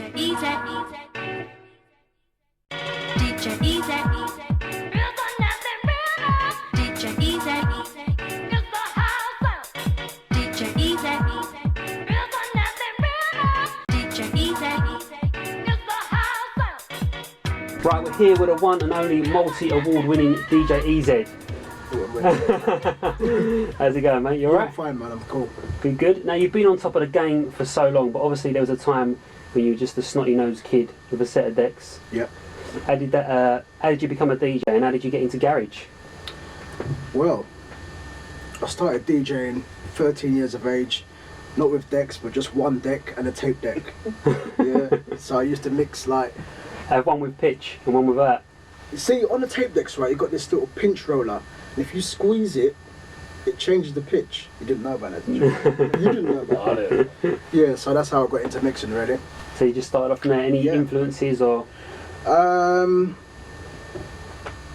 DJ Easy. DJ Easy. DJ Easy. DJ Easy. DJ Easy. Right, we're here with the one and only multi-award-winning DJ EZ. How's it going, mate? You alright? I'm fine, man. I'm cool. Good, good. Now, you've been on top of the game for so long, but obviously there was a time when you were just a snotty-nosed kid with a set of decks. Yep. How did you become a DJ, and how did you get into garage? Well, I started DJing 13 years of age, not with decks, but just one deck and a tape deck. Yeah. So I used to mix like. I have one with pitch and one without. You see, on the tape decks, right, you got this little pinch roller, and if you squeeze it, it changes the pitch. You didn't know about that, did you? You didn't know about that. Yeah, so that's how I got into mixing, really. So you just started off from there. Any influences or?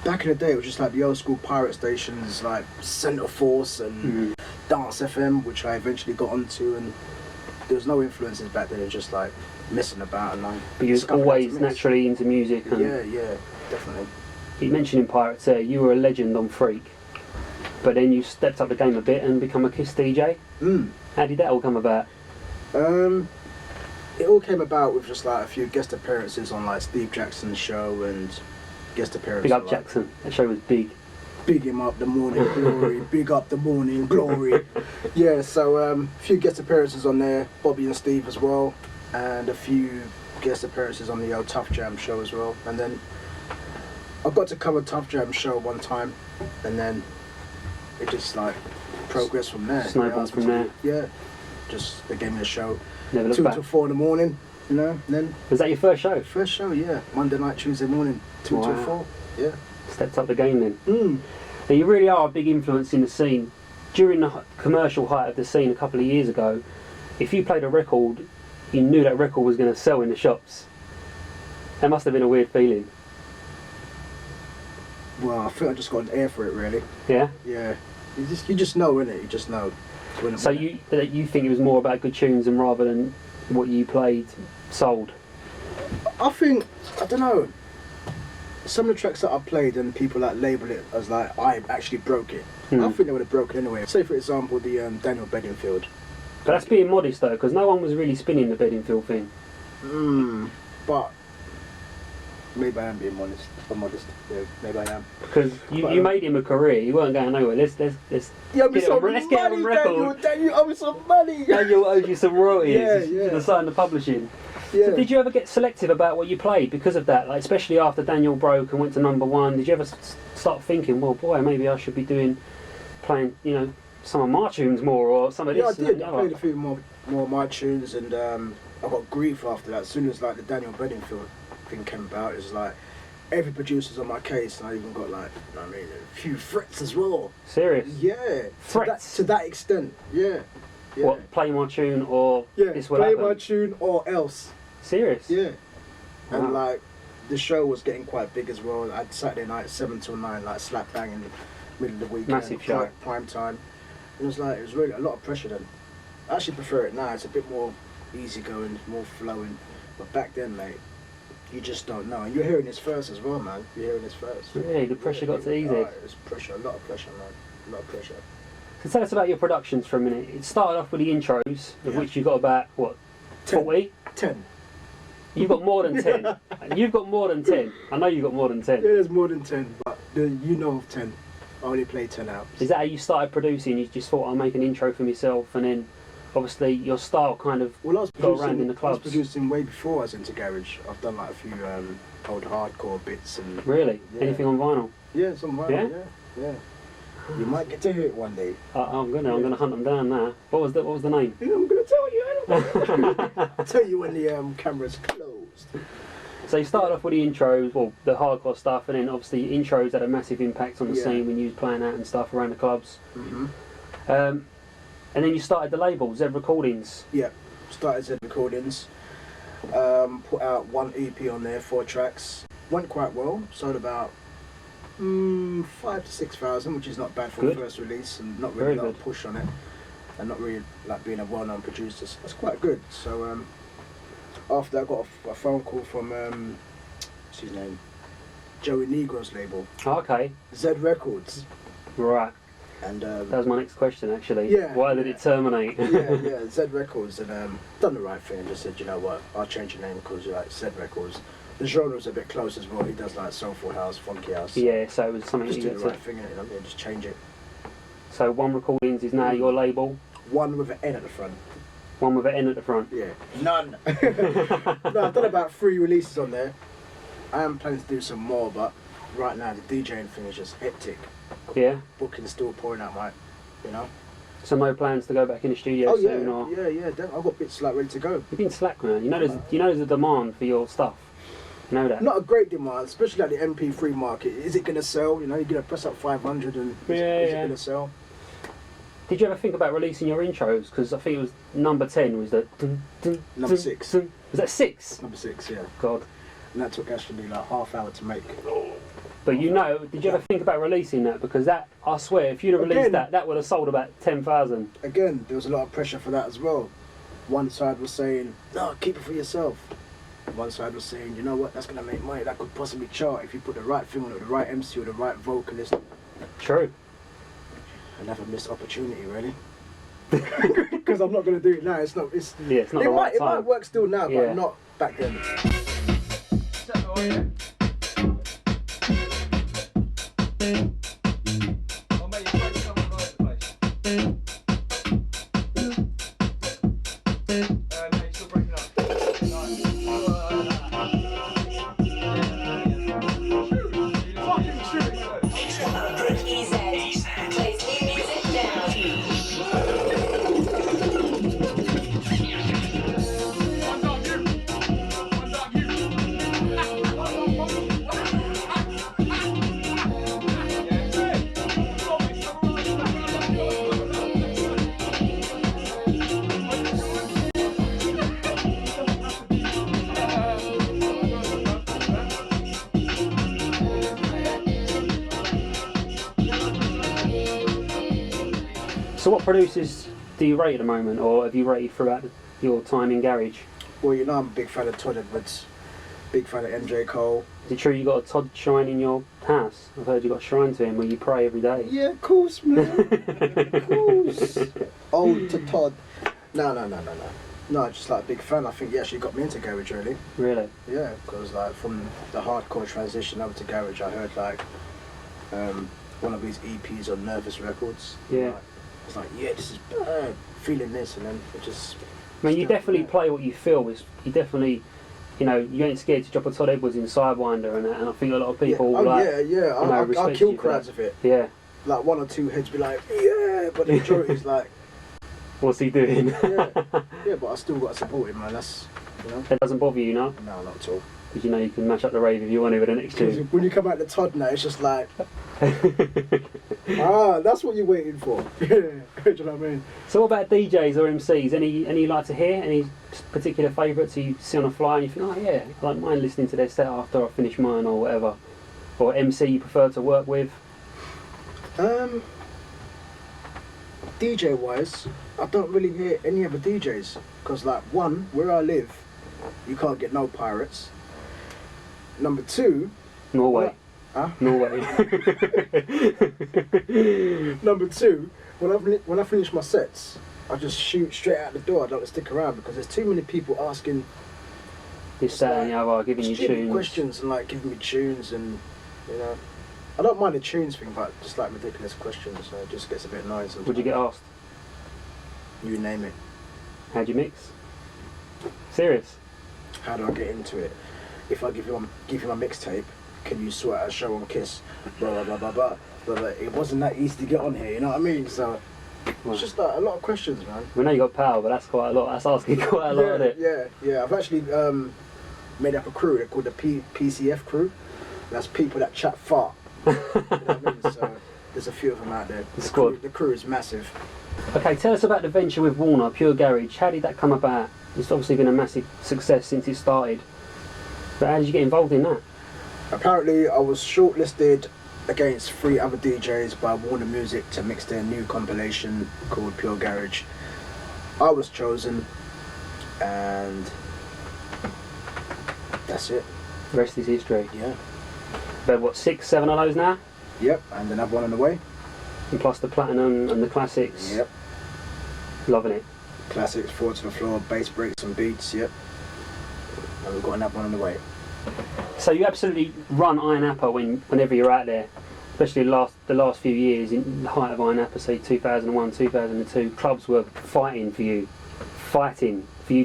Back in the day, it was just like the old school pirate stations, like Centre Force and Dance FM, which I eventually got onto, and there was no influences back then. It was just like messing about and like. But you was always naturally into music. And yeah, definitely. You mentioned in Pirates there, you were a legend on Freak, but then you stepped up the game a bit and become a Kiss DJ. How did that all come about? It all came about with just like a few guest appearances on like Steve Jackson's show and guest appearances. Big up like, Jackson, that show was big. Big him up, the morning glory, big up the morning glory. Yeah, so a few guest appearances on there, Bobby and Steve as well, and a few guest appearances on the old Tough Jam show as well. And then I got to cover Tough Jam show one time, and then it just like progressed from there. Snowballed from there. Yeah, just they gave me a show. Never looked 2 back. till 4 in the morning, you know. And then Was that your first show? first show, yeah, Monday night, Tuesday morning, 2 till 4. Yeah. Stepped up the game then. Now you really are a big influence in the scene. During the commercial height of the scene a couple of years ago, if you played a record, you knew that record was going to sell in the shops. That must have been a weird feeling. Well, I think I just got an air for it, really. Yeah? Yeah. You just know, innit? You just know. So you think it was more about good tunes and rather than what you played sold? I think, I don't know, some of the tracks that I played and people that label it as like, I actually broke it. I think they would have broken anyway. Say for example the Daniel Bedingfield. But that's being modest though, because no one was really spinning the Bedingfield thing. But maybe I am being modest. Yeah, maybe I am. Because you made him a career. You weren't going nowhere. Let's get it on record. Daniel owe me some money. Daniel owes you some royalties. Yeah. You should have signed the publishing. Yeah. So did you ever get selective about what you played because of that? Like especially after Daniel broke and went to #1, did you ever start thinking, well, boy, maybe I should be playing, you know, some of my tunes more or some of this? Yeah, I did. I played a few more of my tunes, and I got grief after that. As soon as like the Daniel Bedingfield thing came about, it was like every producer's on my case, and I even got like, you know what I mean, a few threats as well. Serious? Yeah. Threats? To that extent, yeah. What, play my tune or this will play happen? my tune or else. Serious? Yeah. Wow. And like, the show was getting quite big as well. I had Saturday night, 7 till 9, like slap bang in the middle of the weekend. Massive show. Prime time. It was really a lot of pressure then. I actually prefer it now. It's a bit more easygoing, more flowing. But back then, mate, you just don't know. And you're hearing this first as well, man. You're hearing this first. Yeah, the pressure got to easy. It was pressure, a lot of pressure, man. A lot of pressure. So tell us about your productions for a minute. It started off with the intros, of which you got about, what, 40? 10. You've got more than 10. You've got more than 10. I know you've got more than 10. Yeah, there's more than 10, but you know of 10. I only play 10 out. Is that how you started producing? You just thought, I'll make an intro for myself, and then obviously your style kind of got around in the clubs? I was producing way before I was into garage. I've done like a few old hardcore bits. And really? Yeah. Anything on vinyl? Yeah, some vinyl, yeah. You might get to hear it one day. I'm gonna hunt them down now. What was the name? Yeah, I'm gonna tell you. I'll tell you when the camera's closed. So you started off with the intros, well, the hardcore stuff, and then obviously intros had a massive impact on the scene when you was playing out and stuff around the clubs. And then you started the label, Zed Recordings. Yeah, started Zed Recordings. Put out 1 EP on there, 4 tracks. Went quite well. Sold about 5,000 to 6,000, which is not bad for the first release, and not really a lot of push on it, and not really like being a well-known producer. So that's quite good. So after that, I got a phone call from what's his name, Joey Negro's label, Oh, okay. Z Records, Right. and That was my next question, actually. Yeah, Why did yeah. it terminate? yeah, Z Records, and done the right thing and just said, you know what, I'll change your name because you're like Z Records. The genre's a bit close as well. He does like soulful house, funky house. Yeah, so it was something Just you do get the to. right thing, you know, just change it. So One Recordings is now your label. One with an N at the front. One with an N at the front. Yeah. None. No, I've done about 3 releases on there. I am planning to do some more, but right now the DJing thing is just hectic. Yeah. Booking's still pouring out, mate. You know. So no plans to go back in the studio Oh yeah, soon, or yeah. I've got bits like ready to go. you've been slack, man. You know there's a demand for your stuff. You know that. Not a great demand, especially like the MP3 market. Is it gonna sell? You know, you're gonna press up 500 and is it gonna sell? Did you ever think about releasing your intros? Because I think it was number 10 was the Number 6. Was that 6? Number 6, yeah. God. And that took actually like half hour to make. But you know, did you ever think about releasing that? Because that, I swear, if you'd have released Again. that would have sold about 10,000. Again, there was a lot of pressure for that as well. One side was saying, no, keep it for yourself. One side was saying, you know what, that's going to make money. That could possibly chart if you put the right thing on it, the right MC or the right vocalist. True. Another missed opportunity, really. Because I'm not going to do it now. It's not the right time. It might work still now, Yeah. but not back then. So what producers do you rate at the moment, or have you rated throughout your time in Garage? Well, you know I'm a big fan of Todd Edwards, big fan of MJ Cole. Is it true you got a Todd shrine in your house? I've heard you got a shrine to him where you pray every day. Yeah, of course, man. Of course. Ode to Todd. No. No, just like a big fan. I think he actually got me into Garage, really. Really? Yeah, because like from the hardcore transition over to Garage, I heard like one of his EPs on Nervous Records. Yeah. Like, I was like, yeah, this is feeling this, and then it just. I mean, you definitely play what you feel. You definitely, you know, you ain't scared to drop a Todd Edwards in Sidewinder and that. And I think a lot of people. Yeah. Oh like, yeah. you know, I respect kill you for crowds that. of it. Yeah. Like 1 or 2 heads be like, yeah, but the majority is like, What's he doing? yeah, but I still got to support him, man. That's, you know. That doesn't bother you, no? No, not at all. Because you know you can mash up the rave if you want to with the next tune. When you come out to Todd now, it's just like, that's what you're waiting for. Yeah, do you know what I mean? So what about DJs or MCs? Any you like to hear? Any particular favourites you see on the fly and you think, oh yeah, I like mine listening to their set after I finish mine or whatever? Or MC you prefer to work with? DJ wise, I don't really hear any other DJs because, like, one, where I live, you can't get no pirates. Number 2, Norway. Huh? Norway. Number 2, when I finish my sets, I just shoot straight out the door. I don't stick around because there's too many people asking This, that, and the other, giving you stupid tunes. questions and like giving me tunes, and you know, I don't mind the tunes thing, but just like ridiculous questions, so it just gets a bit annoying sometimes. Would you get asked? You name it. How'd you mix? Serious? How do I get into it? If I give you my mixtape, can you sort out a show on Kiss? Blah blah blah blah blah. But it wasn't that easy to get on here, you know what I mean? So it's just like a lot of questions, man. We know you got power, but that's quite a lot. That's asking quite a lot, isn't it? Yeah. I've actually made up a crew. They're called the PCF crew. That's people that chat fart. You know what I mean? So there's a few of them out there. The crew is massive. Okay, tell us about the venture with Warner, Pure Garage. How did that come about? It's obviously been a massive success since it started. But how did you get involved in that? Apparently, I was shortlisted against 3 other DJs by Warner Music to mix their new compilation called Pure Garage. I was chosen, and That's it. The rest is history. Yeah. But what, 6, 7 of those now? Yep. And another one on the way. And plus the platinum and the classics. Yep. Loving it. Classics, forward to the floor, bass breaks and beats. Yep. And we've got another one on the way. So you absolutely run Iron Apple whenever you're out there, especially the last few years in the height of Iron Apple, say 2001, 2002. Clubs were fighting for you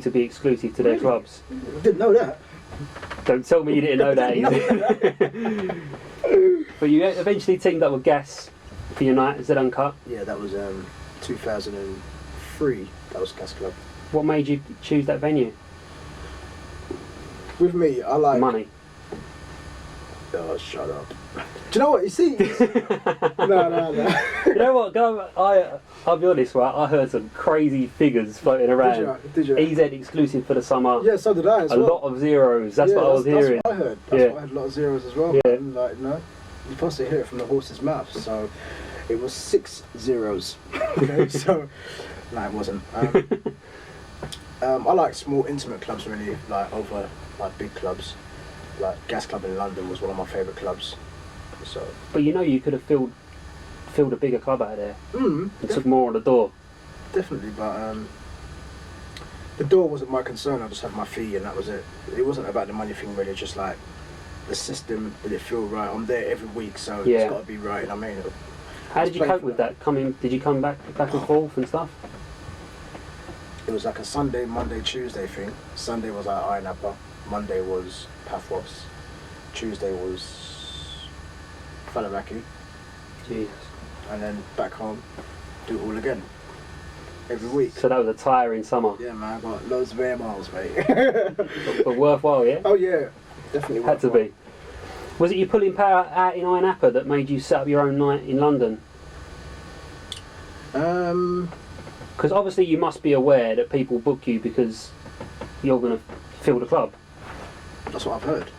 to be exclusive to their clubs. Didn't know that. Don't tell me you didn't know that. But you eventually teamed up with Gas for your night. Is that Uncut? Yeah, that was 2003. That was Gas Club. What made you choose that venue? With me, I like Money. Oh, shut up. Do you know what? You see? No. You know what? I'll be honest, right? I heard some crazy figures floating around. Did you? EZ exclusive for the summer. Yeah, so did I as a well. lot of zeros. That's what I was hearing. That's what I heard. That's what I heard. A lot of zeros as well. Yeah. And like, no, you're supposed to hear it from the horse's mouth. So it was 6 zeros. Okay, so no, it wasn't. I like small, intimate clubs really, like over like big clubs. Like Gas Club in London was one of my favourite clubs. So. But you know, you could have filled a bigger club out there. And took more on the door. Definitely, but the door wasn't my concern. I just had my fee, and that was it. It wasn't about the money thing really. Just like the system, did it feel right? I'm there every week, so it's got to be right. I mean, how did you cope with that? Did you come back and forth and stuff? It was like a Sunday, Monday, Tuesday thing. Sunday was like Iron Apple. Monday was Pathos. Tuesday was Falaraki. Jesus. And then back home, do it all again. Every week. So that was a tiring summer. Yeah, man, I got loads of air miles, mate. but worthwhile, yeah? Oh, yeah. Definitely worthwhile. Had to be. Was it you pulling power out in Iron Apple that made you set up your own night in London? Because obviously you must be aware that people book you because you're going to fill the club. That's what I've heard.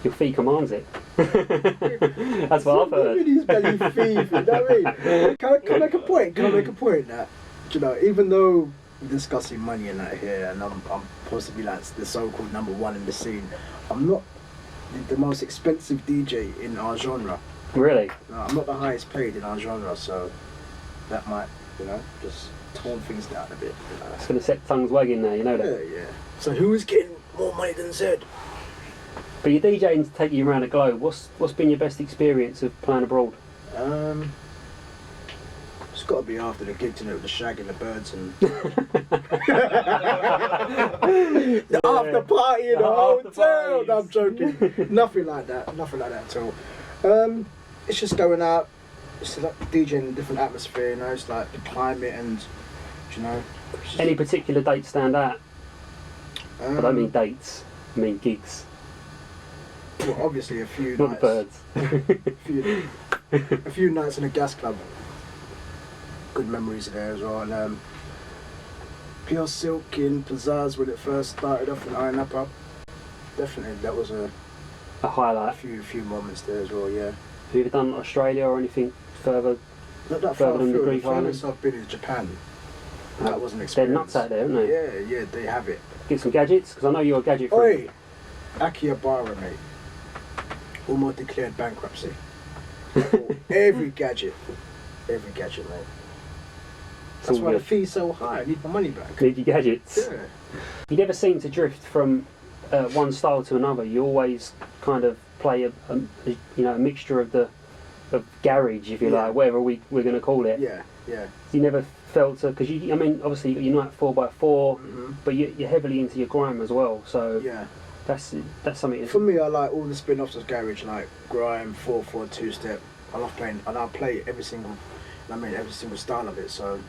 Your fee commands it. That's what I've heard. These bloody thief, you know what I mean? Can I make a point? Can I make a point that, you know, even though we're discussing money and that here, and I'm possibly like the so-called number one in the scene, I'm not the most expensive DJ in our genre. Really? No, I'm not the highest paid in our genre, so that might, you know, just tone things down a bit. You know? It's going to set tongues wagging there, you know that? Yeah. So who is getting more money than Zed? But you're DJing to take you around the globe. What's been your best experience of playing abroad? It's got to be after the gigs, you know, the shag and the birds and the after party in the hotel. No, I'm joking. Nothing like that at all. It's just going out. It's like DJing in a different atmosphere, you know. It's like the climate and, you know. Any particular dates stand out? I don't mean dates. I mean gigs. Well, obviously a few Not nights. the birds. a few nights in a Gas Club. Good memories there as well. And Pure Silk in Pizzazz when it first started off in Iron Apple. Definitely, that was a highlight. Few moments there as well. Yeah. Have you ever done Australia or anything further? Not that further far than the through. Greek The islands? farthest I've been is Japan. That was an They're experience. nuts out there, aren't they? Yeah, they have it. Get some gadgets, because I know you're a gadget freak. Oi, Akihabara, mate. Almost declared bankruptcy. Every gadget, mate. That's why the fee's so high. I need my money back. Need your gadgets. Yeah. You never seem to drift from one style to another. You always kind of play a mixture of garage, if you like, whatever we're going to call it. Yeah. You never felt to, because obviously you know 4x4, but you're heavily into your grime as well. So that's something. For me, I like all the spin-offs of garage, like grime, 4/4, two-step. I love playing, and I'll play every single style of it. So,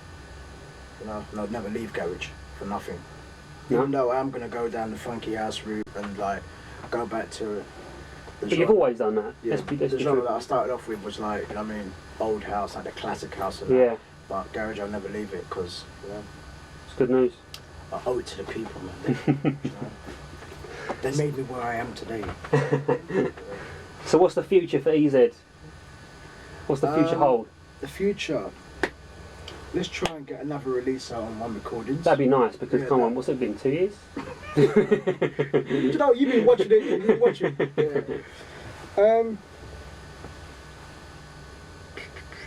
you know, I'd never leave garage for nothing. No. Even though I am gonna go down the funky house route and like go back to. But you've always done that. Yeah, That's the genre that I started off with was like, you know what I mean, old house, like the classic house and that. But garage, I'll never leave it because, you know, it's good news. I owe it to the people, man. You know? They made me where I am today. So what's the future for EZ? What's the future hold? The future. let's try and get another release out on One Recordings. That'd be nice because Yeah, come on, that- what's it been? 2 years? You know, you've been watching it. You've been watching. Yeah.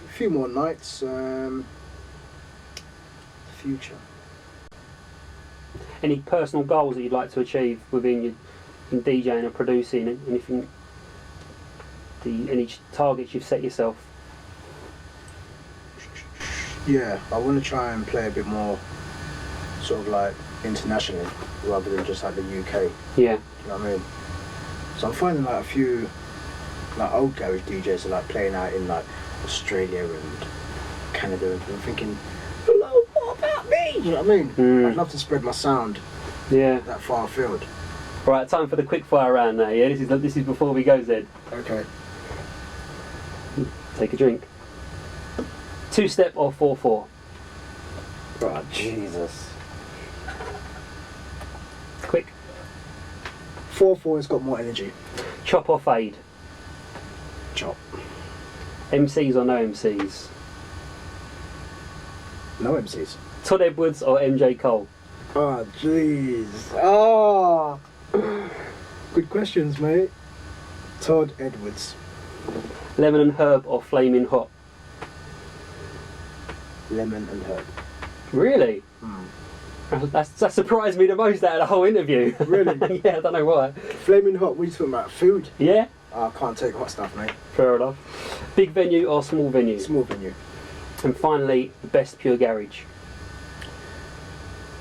A few more nights. Future. Any personal goals that you'd like to achieve within your in DJing or producing? Anything? Any targets you've set yourself? Yeah, I want to try and play a bit more, sort of like internationally, rather than just like the UK. Yeah. You know what I mean? So I'm finding like a few like old garage DJs are like playing out in like Australia and Canada, and I'm thinking, hello, what about me? You know what I mean? I'd love to spread my sound Yeah. that far afield. Right, time for the quickfire round now. Yeah, this is before we go, Zed. Okay. Take a drink. 2-step or 4/4? Oh, Jesus. Quick. 4/4 has got more energy. Chop or fade? Chop. MCs or no MCs? No MCs. Todd Edwards or MJ Cole? Oh, jeez. Oh. Good questions, mate. Todd Edwards. Lemon and herb or flaming hot? Lemon and herb. Really? That surprised me the most out of the whole interview. Really? Yeah, I don't know why. Flaming hot, what are you talking about? Food? Yeah? Oh, I can't take hot stuff, mate. Fair enough. Big venue or small venue? Small venue. And finally, the best pure garage.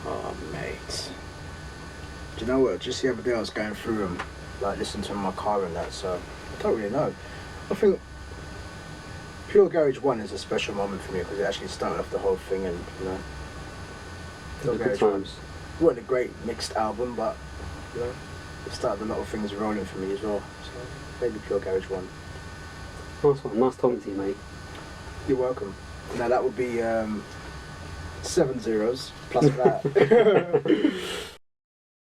Oh, mate. Do you know what? Just the other day I was going through them, like listening to them in my car and that, so I don't really know. I think Pure Garage 1 is a special moment for me because it actually started off the whole thing, and you know, Pure Good Garage 1 times. wasn't a great mixed album, but you know, it started a lot of things rolling for me as well. So maybe Pure Garage 1. Nice one. Nice talking to you, mate. You're welcome. Now that would be 7 zeros plus that.